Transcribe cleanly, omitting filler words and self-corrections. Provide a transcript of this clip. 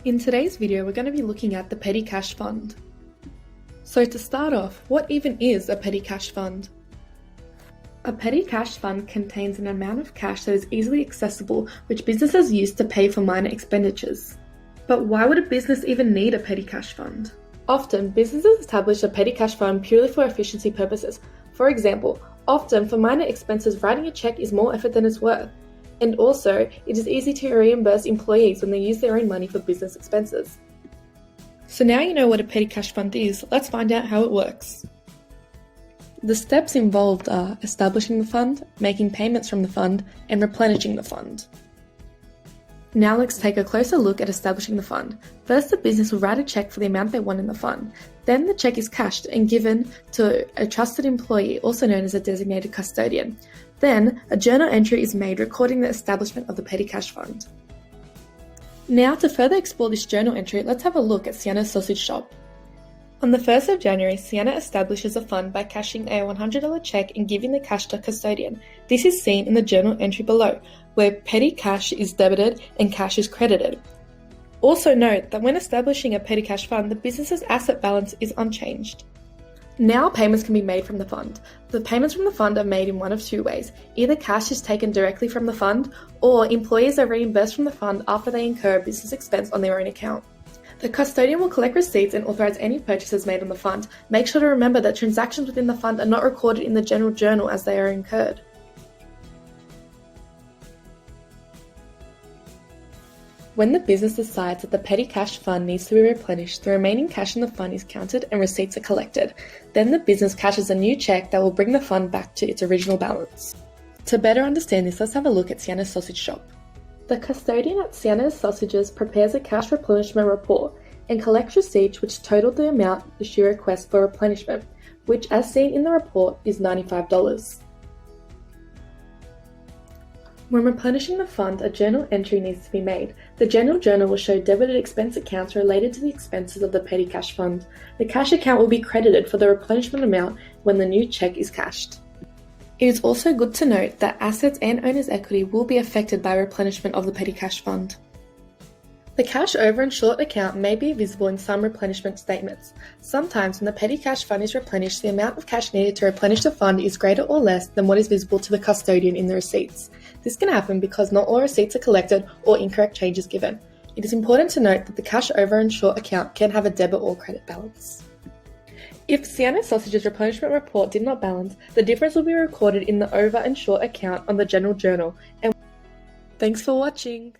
In today's video, we're going to be looking at the petty cash fund. So to start off, what even is a petty cash fund? A petty cash fund contains an amount of cash that is easily accessible, which businesses use to pay for minor expenditures. But why would a business even need a petty cash fund? Often, businesses establish a petty cash fund purely for efficiency purposes. For example, often for minor expenses, writing a check is more effort than it's worth. And also, it is easy to reimburse employees when they use their own money for business expenses. So now you know what a petty cash fund is, let's find out how it works. The steps involved are establishing the fund, making payments from the fund, and replenishing the fund. Now let's take a closer look at establishing the fund. First, the business will write a check for the amount they want in the fund. Then the check is cashed and given to a trusted employee, also known as a designated custodian. Then, a journal entry is made recording the establishment of the petty cash fund. Now, to further explore this journal entry, let's have a look at Sienna's sausage shop. On the 1st of January, Sienna establishes a fund by cashing a $100 check and giving the cash to a custodian. This is seen in the journal entry below, where petty cash is debited and cash is credited. Also note that when establishing a petty cash fund, the business's asset balance is unchanged. Now payments can be made from the fund. The payments from the fund are made in one of two ways. Either cash is taken directly from the fund, or employees are reimbursed from the fund after they incur a business expense on their own account. The custodian will collect receipts and authorize any purchases made on the fund. Make sure to remember that transactions within the fund are not recorded in the general journal as they are incurred. When the business decides that the petty cash fund needs to be replenished, the remaining cash in the fund is counted and receipts are collected. Then the business cashes a new check that will bring the fund back to its original balance. To better understand this, let's have a look at Sienna's sausage shop. The custodian at Sienna's Sausages prepares a cash replenishment report and collects receipts which total the amount she requests for replenishment, which as seen in the report is $95. When replenishing the fund, a journal entry needs to be made. The general journal will show debited expense accounts related to the expenses of the petty cash fund. The cash account will be credited for the replenishment amount when the new check is cashed. It is also good to note that assets and owner's equity will be affected by replenishment of the petty cash fund. The cash over and short account may be visible in some replenishment statements. Sometimes when the petty cash fund is replenished, the amount of cash needed to replenish the fund is greater or less than what is visible to the custodian in the receipts. This can happen because not all receipts are collected or incorrect change is given. It is important to note that the cash over and short account can have a debit or credit balance. If Sienna's Sausages replenishment report did not balance, the difference will be recorded in the over and short account on the general journal. And thanks for watching!